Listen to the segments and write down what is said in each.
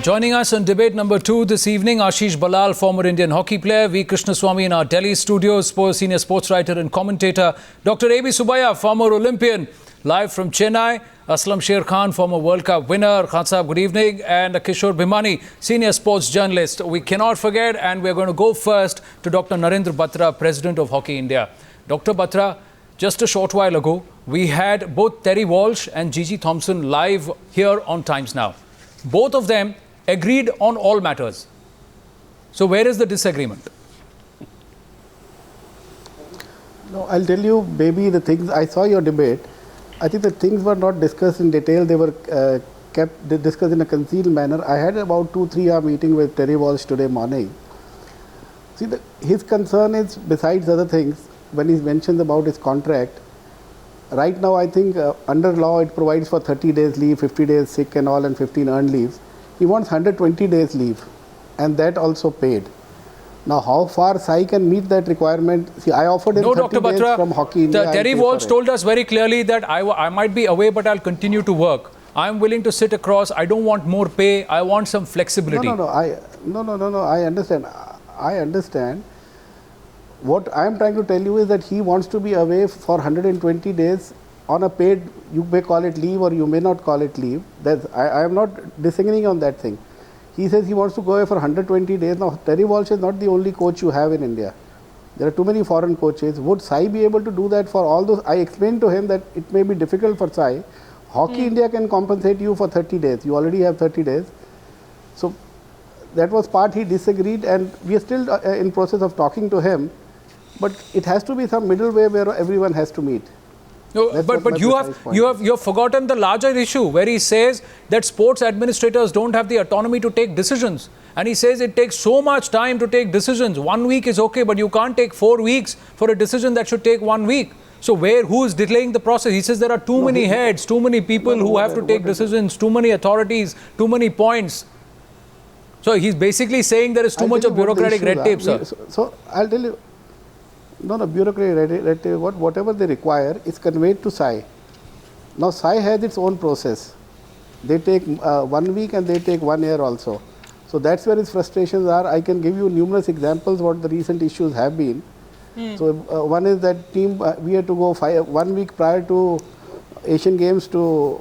Joining us on debate number 2 this evening, Ashish Balal, former Indian hockey player, V. Krishnaswamy in our Delhi studios, senior sports writer and commentator, Dr. A.B. Subbiah, former Olympian, live from Chennai, Aslam Sher Khan, former World Cup winner, Khan Sahab, good evening, and Kishore Bhimani, senior sports journalist. We cannot forget, and we're going to go first to Dr. Narendra Batra, President of Hockey India. Dr. Batra, just a short while ago, we had both Terry Walsh and Gigi Thompson live here on Times Now. Both of them agreed on all matters. So where is the disagreement? No, I'll tell you, maybe the things, I saw your debate. I think the things were not discussed in detail. They were discussed in a concealed manner. I had about 2-3 hour meeting with Terry Walsh today morning. See, his concern is, besides other things, when he mentions about his contract, right now I think under law it provides for 30 days leave, 50 days sick and all, and 15 earned leaves. He wants 120 days leave, and that also paid. Now, how far Sai can meet that requirement? See, I offered him 30 Dr. days Batra, from Hockey India. Terry Walsh told us very clearly that I might be away, but I'll continue to work. I'm willing to sit across. I don't want more pay. I want some flexibility. No. I understand. I understand. What I am trying to tell you is that he wants to be away for 120 days on a paid, you may call it leave or you may not call it leave. I am not disagreeing on that thing. He says he wants to go away for 120 days. Now, Terry Walsh is not the only coach you have in India. There are too many foreign coaches. Would Sai be able to do that for all those? I explained to him that it may be difficult for Sai. Hockey India can compensate you for 30 days. You already have 30 days. So, that was part he disagreed, and we are still in process of talking to him. But it has to be some middle way where everyone has to meet. No, but you have forgotten the larger issue where he says that sports administrators don't have the autonomy to take decisions, and he says it takes so much time to take decisions. 1 week is okay, but you can't take 4 weeks for a decision that should take 1 week. So who is delaying the process? He says there are too many heads, too many people who have to take decisions, too many authorities, too many points. So he's basically saying there is too much of bureaucratic red tape, sir. So I'll tell you. No, bureaucratic red tape, whatever they require is conveyed to Sai. Now, Sai has its own process. They take 1 week and they take 1 year also. So that's where his frustrations are. I can give you numerous examples what the recent issues have been. So one is that team, we had to go 1 week prior to Asian Games to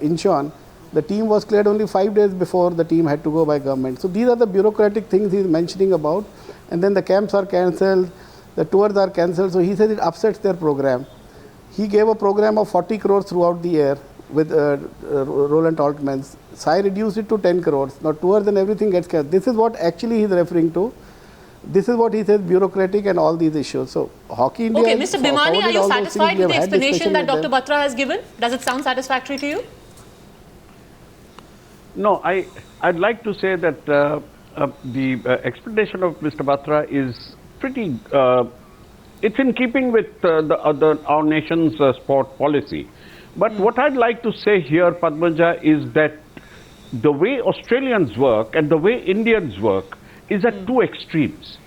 Incheon. The team was cleared only 5 days before the team had to go by government. So these are the bureaucratic things he's mentioning about. And then the camps are cancelled. The tours are cancelled, so he says it upsets their program. He gave a program of 40 crores throughout the year with Roland Altmans. Sai reduced it to 10 crores. Now tours and everything gets cancelled. This is what actually he's referring to. This is what he says, bureaucratic and all these issues. So Hockey India... Okay, Mr. Bhimani, are you satisfied with the explanation that Dr. Batra has given? Does it sound satisfactory to you? No, I'd like to say that the explanation of Mr. Batra is pretty, it's in keeping with our nation's sport policy. But what I'd like to say here, Padmaja, is that the way Australians work and the way Indians work is at two extremes.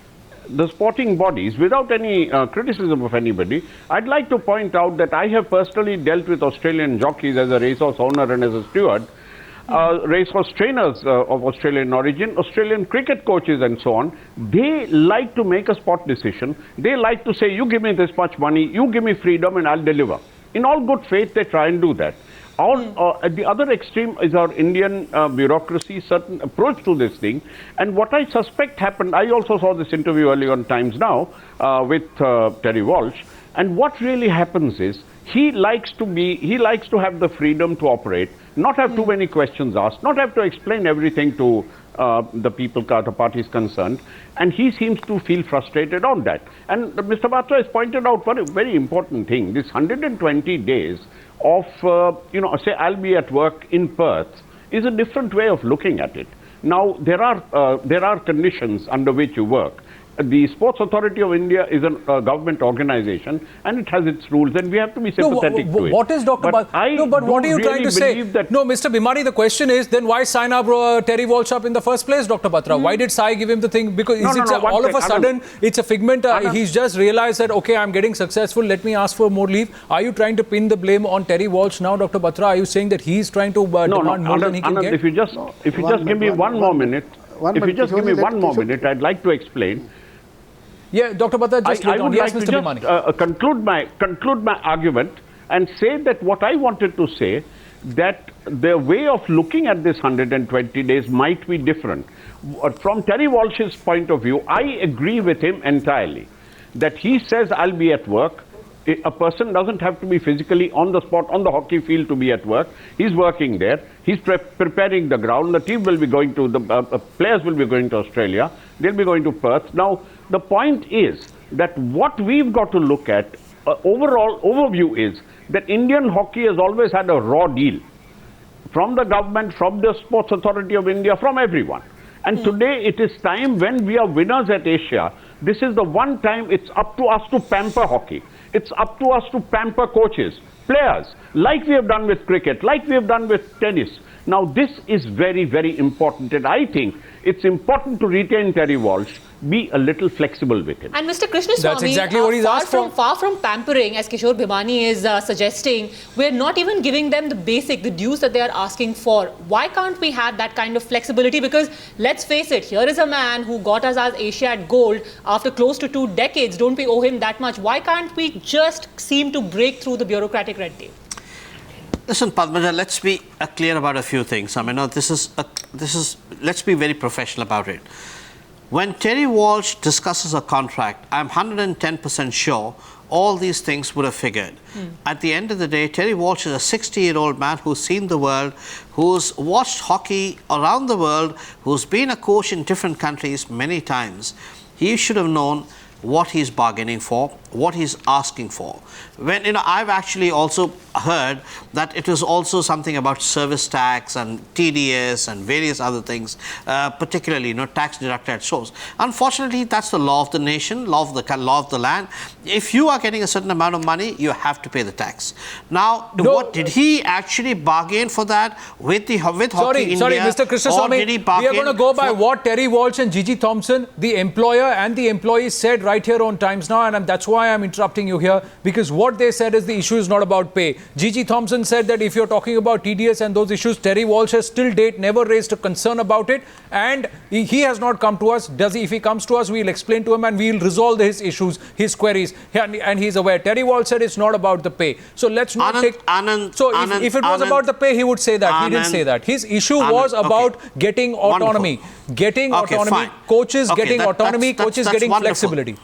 The sporting bodies, without any criticism of anybody, I'd like to point out that I have personally dealt with Australian jockeys as a racehorse owner and as a steward. Racehorse trainers of Australian origin, Australian cricket coaches and so on, they like to make a sport decision. They like to say, you give me this much money, you give me freedom and I'll deliver. In all good faith, they try and do that. At the other extreme is our Indian bureaucracy, certain approach to this thing. And what I suspect happened, I also saw this interview earlier on Times Now with Terry Walsh. And what really happens is, he likes to have the freedom to operate, not have too many questions asked, not have to explain everything to the people, the parties concerned, and he seems to feel frustrated on that. And Mr. Batra has pointed out one very important thing, this 120 days of, say I'll be at work in Perth is a different way of looking at it. Now, there are conditions under which you work. the Sports Authority of India is a government organization and it has its rules, and we have to be sympathetic to it. What is Dr. But what are you trying to say? No, Mr. Bhimani, the question is then why sign up Terry Walsh up in the first place, Dr. Batra? Why did Sai give him the thing? Because all of a sudden it's a figment. He's just realized that, okay, I'm getting successful, let me ask for more leave. Are you trying to pin the blame on Terry Walsh now, Dr. Batra? Are you saying that he's trying to demand more than he can get? If you just give me one more minute, I'd like to explain. Yeah, Dr. Batra, just I would like Mr. to Bhimani. just conclude my argument and say that what I wanted to say, that the way of looking at this 120 days might be different. From Terry Walsh's point of view, I agree with him entirely. That he says, I'll be at work. A person doesn't have to be physically on the spot, on the hockey field to be at work. He's working there. He's preparing the ground. The team will be going to, the players will be going to Australia. They'll be going to Perth. Now, the point is that what we've got to look at, overall overview is that Indian hockey has always had a raw deal from the government, from the Sports Authority of India, from everyone. And today it is time when we are winners at Asia. This is the one time it's up to us to pamper hockey. It's up to us to pamper coaches, players, like we have done with cricket, like we have done with tennis. Now, this is very, very important. And I think it's important to retain Terry Walsh, be a little flexible with him. And Mr. Krishnaswamy, that's exactly what he's asked for. Far from pampering, as Kishore Bhimani is suggesting, we're not even giving them the dues that they are asking for. Why can't we have that kind of flexibility? Because let's face it, here is a man who got us as Asiad gold after close to 2 decades. Don't we owe him that much? Why can't we just seem to break through the bureaucratic red tape? Listen, Padmaja, let's be clear about a few things. I mean, let's be very professional about it. When Terry Walsh discusses a contract, I'm 110% sure all these things would have figured. At the end of the day, Terry Walsh is a 60-year-old man who's seen the world, who's watched hockey around the world, who's been a coach in different countries many times. He should have known what he's bargaining for, what he's asking for. When, I've actually also heard that it was also something about service tax and TDS and various other things, particularly, tax deducted at source. Unfortunately, that's the law of the nation, law of the land. If you are getting a certain amount of money, you have to pay the tax. Now, what did he actually bargain for that with Hockey India? Sorry, Mr. Krishnaswamy, we are going to go by what Terry Walsh and Gigi Thompson, the employer and the employee, said right here on Times Now, and that's why I'm interrupting you here, because what they said is the issue is not about pay. Gigi Thompson said that if you're talking about TDS and those issues, Terry Walsh has till date never raised a concern about it, and he has not come to us. If he comes to us, we'll explain to him and we'll resolve his issues, his queries, and he's aware. Terry Walsh said it's not about the pay. So let's not if it was about the pay, he would say that. He didn't say that. His issue was about getting autonomy. Getting autonomy, coaches getting autonomy, coaches getting flexibility.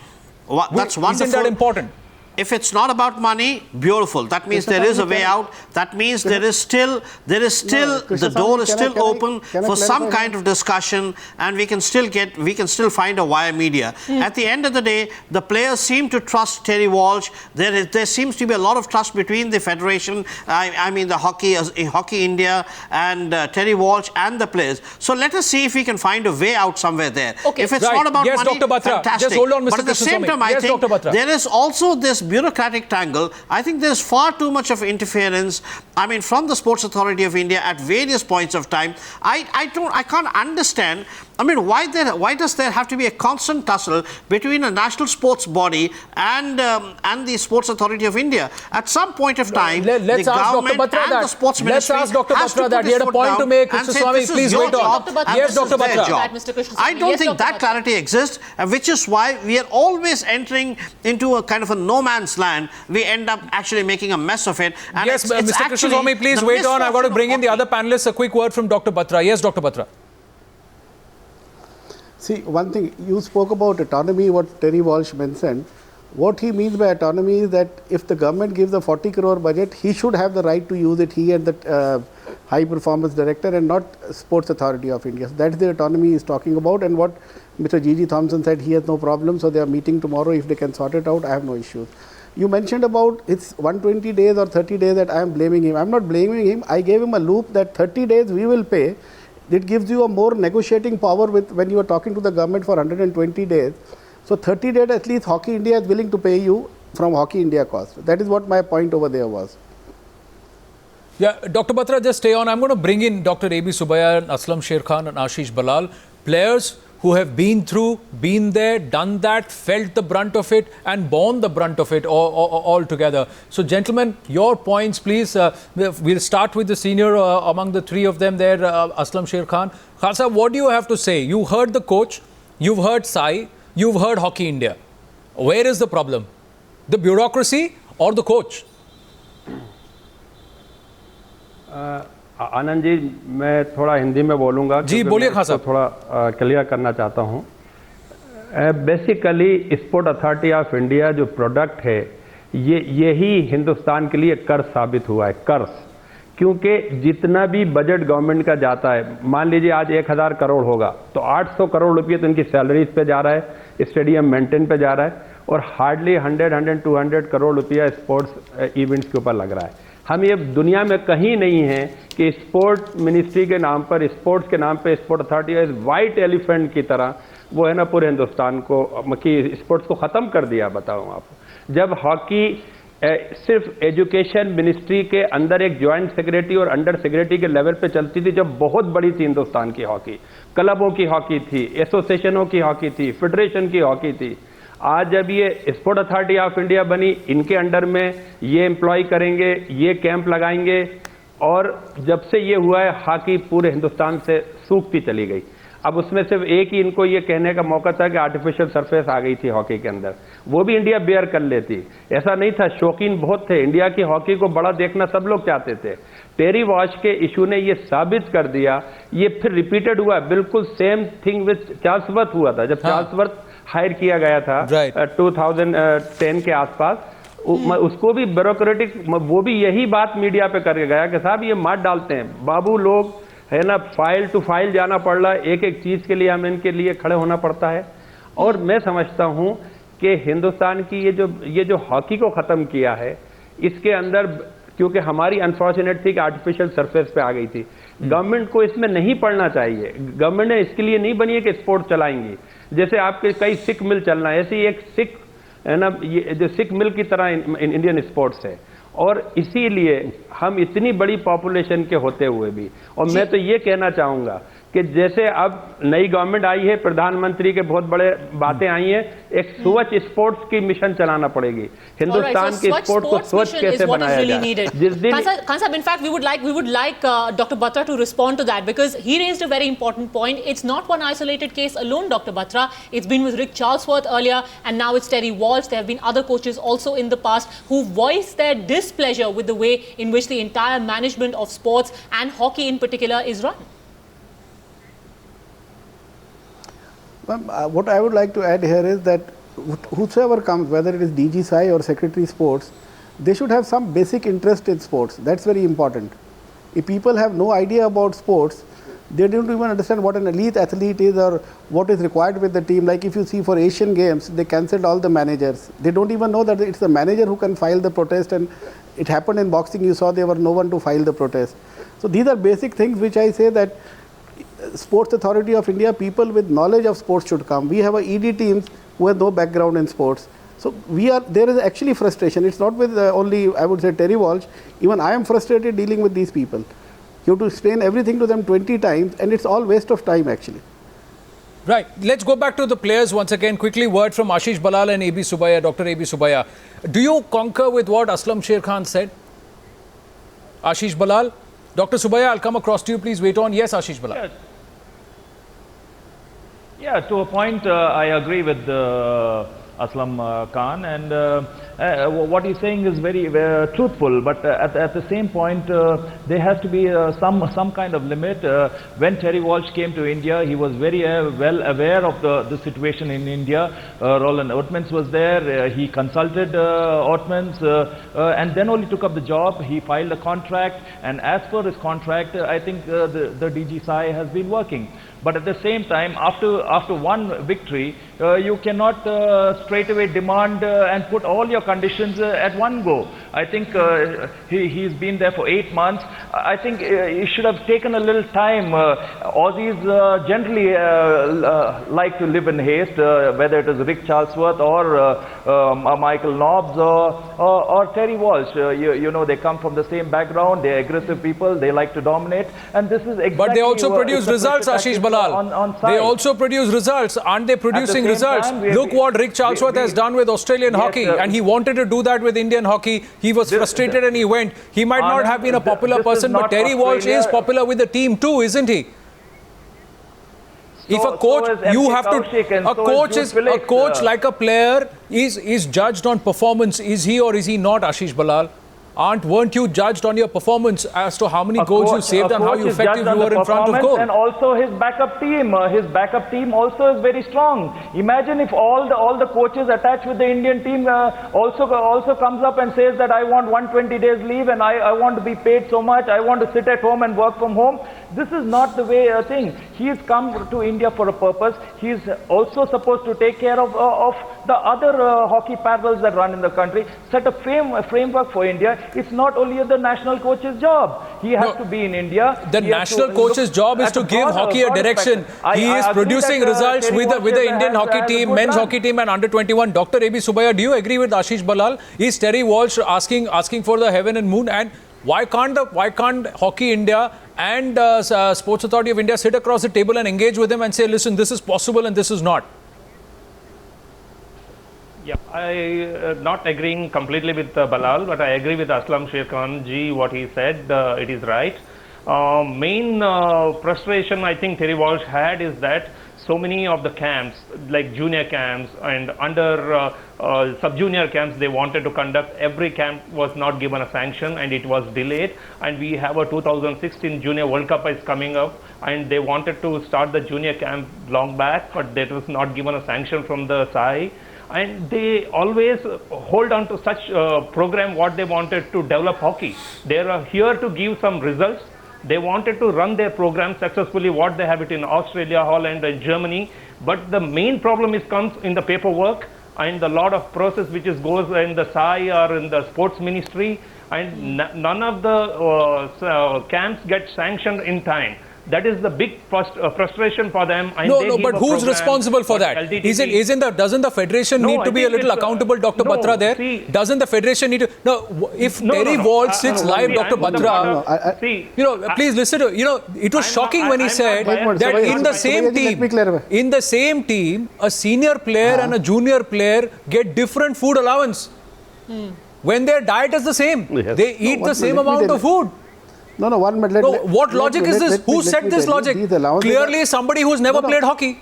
That's wonderful. Isn't that important? If it's not about money, beautiful. That means there is a way out. That means there is still the door is still open for some kind of discussion, and we can still find a wire media. At the end of the day, the players seem to trust Terry Walsh. There seems to be a lot of trust between the federation, I mean the Hockey India and Terry Walsh and the players. So let us see if we can find a way out somewhere there. Okay. If it's not about money, Dr. Batra, fantastic. just hold on, Mr. But at the same time, I think there is also this bureaucratic tangle. I think there's far too much of interference, I mean, from the Sports Authority of India at various points of time. I can't understand. I mean, why does there have to be a constant tussle between a national sports body and the Sports Authority of India? At some point of time, the government and the sports ministry has to put that. He had a point to make. Krishnaswamy, please wait on. Yes, Dr. Batra. I don't think that clarity exists, which is why we are always entering into a kind of a no man's land. We end up actually making a mess of it. And yes, Mr. Krishnaswamy, please wait on. I've got to bring in the other panelists. A quick word from Dr. Batra. Yes, Dr. Batra. See, one thing, you spoke about autonomy, what Terry Walsh mentioned. What he means by autonomy is that if the government gives a 40 crore budget, he should have the right to use it, he and the high performance director, and not Sports Authority of India. So that's the autonomy he is talking about, and what Mr. Gigi Thompson said, he has no problem, so they are meeting tomorrow. If they can sort it out, I have no issues. You mentioned about it's 120 days or 30 days that I am blaming him. I am not blaming him. I gave him a loop that 30 days we will pay. It gives you a more negotiating power with when you are talking to the government for 120 days. So 30 days at least Hockey India is willing to pay you from Hockey India cost. That is what my point over there was. Yeah, Dr. Batra, just stay on. I'm going to bring in Dr. A.B. Subbiah, Aslam Sherkhan and Ashish Ballal, players who have been through, been there, done that, felt the brunt of it and borne the brunt of it all together. So, gentlemen, your points, please. We'll start with the senior among the three of them there, Aslam Sherkhan. Khan Sahab, what do you have to say? You heard the coach, you've heard Sai, you've heard Hockey India. Where is the problem? The bureaucracy or the coach? Anand ji, मैं थोड़ा हिंदी में बोलूँगा जी, बोलिए खान साहब। थोड़ा clear करना चाहता हूँ। Basically sport authority of India जो प्रोडक्ट है, यही हिंदुस्तान के लिए कर्ज साबित हुआ है, कर्ज। क्योंकि जितना भी बजट गवर्नमेंट का जाता है, मान लीजिए आज 1000 करोड़ होगा तो 800 करोड़ रुपये तो इनकी सैलरीज पे जा रहा है, स्टेडियम मेंटेन पे जा रहा है, और हार्डली 100-200 करोड़ रुपया स्पोर्ट्स इवेंट्स के ऊपर लग रहा है। हम ये दुनिया में कहीं नहीं है कि स्पोर्ट मिनिस्ट्री के नाम पर, स्पोर्ट्स के नाम पर स्पोर्ट अथॉरिटी वाइट एलिफेंट की तरह वो है ना पूरे हिंदुस्तान को कि स्पोर्ट्स को ख़त्म कर दिया। बताऊँ आपको, जब हॉकी सिर्फ एजुकेशन मिनिस्ट्री के अंदर एक जॉइंट सेक्रेटरी और अंडर सेक्रेटरी के लेवल पे चलती थी, जब बहुत बड़ी थी हिंदुस्तान की हॉकी, क्लबों की हॉकी थी, एसोसिएशनों की हॉकी थी, फेडरेशन की हॉकी थी। आज जब ये स्पोर्ट अथॉरिटी ऑफ इंडिया बनी, इनके अंडर में ये एम्प्लॉय करेंगे, ये कैंप लगाएंगे, और जब से ये हुआ है हॉकी पूरे हिंदुस्तान से सूखती चली गई। अब उसमें सिर्फ एक ही इनको ये कहने का मौका था कि आर्टिफिशियल सरफेस आ गई थी हॉकी के अंदर, वो भी इंडिया बेयर कर लेती। ऐसा नहीं था, शौकीन बहुत थे, इंडिया की हॉकी को बड़ा देखना सब लोग चाहते थे। टेरी वॉश के इशू ने ये साबित कर दिया, ये फिर रिपीटेड हुआ, बिल्कुल सेम थिंग विद चार्ल्सवर्थ हुआ था। जब चार्ल्सवर्थ हायर किया गया था 2010 के आसपास, उसको भी ब्यूरोक्रेटिक, वो भी यही बात मीडिया पे करके गया कि साहब ये मार डालते हैं बाबू लोग, है ना, फाइल टू फाइल जाना पड़ रहा है, एक एक चीज़ के लिए हमें इनके लिए खड़े होना पड़ता है। और मैं समझता हूँ कि हिंदुस्तान की ये जो हॉकी को ख़त्म किया है, इसके अंदर क्योंकि हमारी अनफॉर्चुनेट थी कि आर्टिफिशियल सरफेस पे आ गई थी। गवर्नमेंट को इसमें नहीं पड़ना चाहिए, गवर्नमेंट ने इसके लिए नहीं बनी है कि स्पोर्ट चलाएंगी। जैसे आपके कई सिक मिल चलना है, ऐसी एक सिक है ना, ये जो सिक मिल की तरह इंडियन स्पोर्ट्स है। और इसीलिए हम इतनी बड़ी पॉपुलेशन के होते हुए भी, और मैं तो ये कहना चाहूँगा कि जैसे अब नई गवर्नमेंट आई है, प्रधानमंत्री के बहुत बड़े बातें आई हैं, एक स्वच्छ स्पोर्ट्स की मिशन चलाना पड़ेगी। हिंदुस्तान के स्पोर्ट्स को स्वच्छ कैसे बनाया जाए। जिस दिन Khan Sahab, in fact, we would like Dr. Batra to respond to that, because he raised a very important point. It's not one isolated case alone, Dr. Batra. It's been with Rick Charlesworth earlier, and now it's Terry Walsh. There have been other coaches also in the past who voiced their displeasure with the way in which the entire management of sports and hockey in particular is run. What I would like to add here is that whosoever comes, whether it is DG Sai or Secretary Sports, they should have some basic interest in sports. That's very important. If people have no idea about sports, they don't even understand what an elite athlete is or what is required with the team. Like if you see for Asian Games, they cancelled all the managers. They don't even know that it's the manager who can file the protest, and it happened in boxing. You saw there were no one to file the protest. So these are basic things which I say that Sports Authority of India, people with knowledge of sports should come. We have a ED teams who have no background in sports. So there is actually frustration. It's not with only, I would say, Terry Walsh. Even I am frustrated dealing with these people. You have to explain everything to them 20 times, and it's all waste of time actually. Right. Let's go back to the players once again. Quickly, word from Ashish Ballal and A.B. Subbiah, Dr. A.B. Subbiah. Do you concur with what Aslam Sherkhan said? Ashish Ballal? Dr. Subbiah, I'll come across to you. Please wait on. Yes, Ashish Ballal. Yeah, to a point, I agree with Aslam Khan, and what he's saying is very truthful. But at the same point, there has to be some kind of limit. When Terry Walsh came to India, he was very well aware of the situation in India. Roland Ottmans was there. He consulted Ottmans, and then only took up the job. He filed a contract, and as per his contract, I think the DG Sai has been working. But at the same time, after one victory, you cannot straight away demand and put all your conditions at one go. I think he's been there for 8 months. I think he should have taken a little time. Aussies generally like to live in haste, whether it is Rick Charlesworth or Michael Nobbs or Terry Walsh. You know, they come from the same background. They're aggressive people. They like to dominate, and this is exactly. But they also produce results, Ashish Balal. On they also produce results. Aren't they producing results? Look what Rick Charlesworth has done with Australian hockey, and he wanted to do that with Indian hockey. He was frustrated and he went. He might not have been a popular person, but Terry Walsh is popular with the team too, isn't he? If a coach, you have to. A coach like a player is judged on performance. Is he or is he not, Ashish Balal? Weren't you judged on your performance as to how many goals you saved and how effective you were in front of goal? And also his backup team. His backup team also is very strong. Imagine if all the coaches attached with the Indian team also comes up and says that I want 120 days leave and I want to be paid so much. I want to sit at home and work from home. This is not the way thing. He has come to India for a purpose. He is also supposed to take care of the other hockey parallels that run in the country. Set a framework for India. It's not only the national coach's job. He has to be in India. The national coach's job is to give hockey a direction. He is producing results with the Indian hockey team, men's hockey team and under-21. Dr. A.B. Subbiah, do you agree with Ashish Balal? Is Terry Walsh asking for the heaven and moon? And why can't Hockey India and Sports Authority of India sit across the table and engage with him and say, listen, this is possible and this is not? Yeah, I not agreeing completely with Balal, but I agree with Aslam Sher ji, what he said, it is right. Main frustration I think Terry Walsh had is that so many of the camps, like junior camps and under sub-junior camps they wanted to conduct, every camp was not given a sanction and it was delayed. And we have a 2016 Junior World Cup is coming up and they wanted to start the junior camp long back, but that was not given a sanction from the SAI. And they always hold on to such program what they wanted to develop hockey. They are here to give some results. They wanted to run their program successfully, what they have it in Australia, Holland and Germany. But the main problem comes in the paperwork and the lot of process which goes in the SAI or in the sports ministry. And none of the camps get sanctioned in time. That is the big frustration for them. And but who's responsible for that? Doesn't the federation need to be a little accountable, Dr. Batra there? Doesn't the federation need to? No, if Terry Walsh sits live, Dr. Batra, please listen to, it was shocking when he said that in the same team, a senior player and a junior player get different food allowance. When their diet is the same, they eat the same amount of food. No, 1 minute. What logic is this? Who set this logic? Clearly somebody who's never played hockey.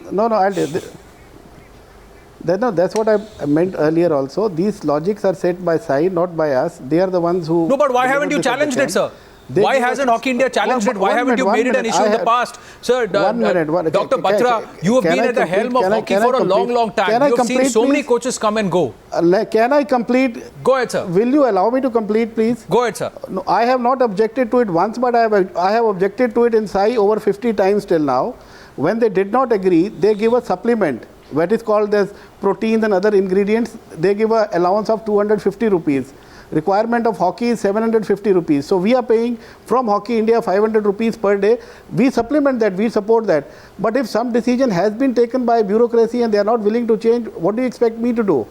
That's what I meant earlier also. These logics are set by SAI, not by us. They are the ones who... No, but why haven't you challenged it, sir? Why hasn't Hockey India challenged it? Why haven't you made it an issue in the past? Sir, Dr. Batra, you have been at the helm of hockey for a long time. You have seen so many coaches come and go. Can I complete? Go ahead, sir. Will you allow me to complete, please? Go ahead, sir. No, I have not objected to it once, but I have objected to it in SAI over 50 times till now. When they did not agree, they give a supplement. What is called as proteins and other ingredients. They give an allowance of 250 rupees. Requirement of hockey is 750 rupees. So we are paying from Hockey India 500 rupees per day. We supplement that, we support that. But if some decision has been taken by bureaucracy and they are not willing to change, what do you expect me to do?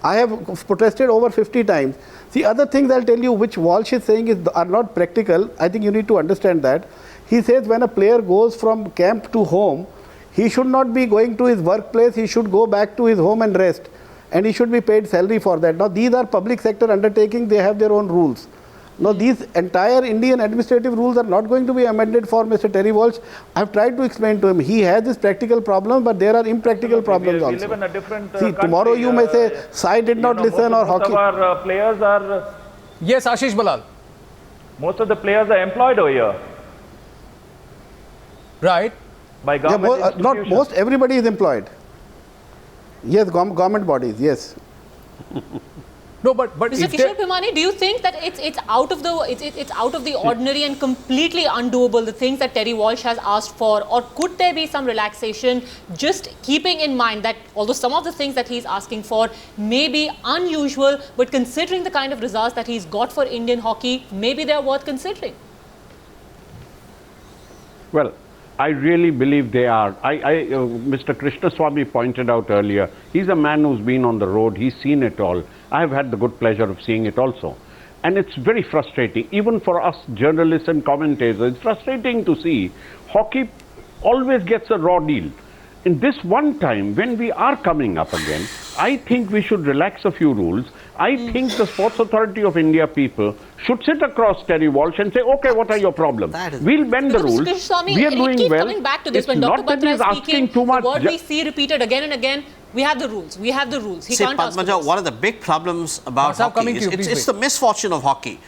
I have protested over 50 times. See, other things I'll tell you which Walsh is saying are not practical. I think you need to understand that. He says when a player goes from camp to home, he should not be going to his workplace, he should go back to his home and rest. And he should be paid salary for that. Now, these are public sector undertakings, they have their own rules. Now, these entire Indian administrative rules are not going to be amended for Mr. Terry Walsh. I have tried to explain to him, he has this practical problem, but there are impractical problems also. We live in a different See, country. Tomorrow you may say, SAI did not listen or hockey. Most of our players are... Yes, Ashish Balal. Most of the players are employed over here. Right. By government not most, everybody is employed. Yes, government bodies, yes. No, but Mr. if they- Kishore Bhimani, do you think that it's out of the ordinary and completely undoable, the things that Terry Walsh has asked for, or could there be some relaxation, just keeping in mind that although some of the things that he's asking for may be unusual, but considering the kind of results that he's got for Indian hockey, maybe they're worth considering? Well, I really believe they are. Mr. Krishnaswamy pointed out earlier, he's a man who's been on the road, he's seen it all. I have had the good pleasure of seeing it also. And it's very frustrating, even for us journalists and commentators, it's frustrating to see hockey always gets a raw deal. In this one time, when we are coming up again, I think we should relax a few rules. I think the Sports Authority of India people should sit across Terry Walsh and say, okay, what are your problems? We'll bend the rules. Swami, We are doing it keeps well. coming back to this. It's When Dr. not that Batra he's is asking speaking, too much. the word we see repeated again and again, we have the rules. We have the rules. He See, can't ask for Padmaja, this. one of the big problems about Sir, hockey coming to is you, please it's wait. the misfortune of hockey.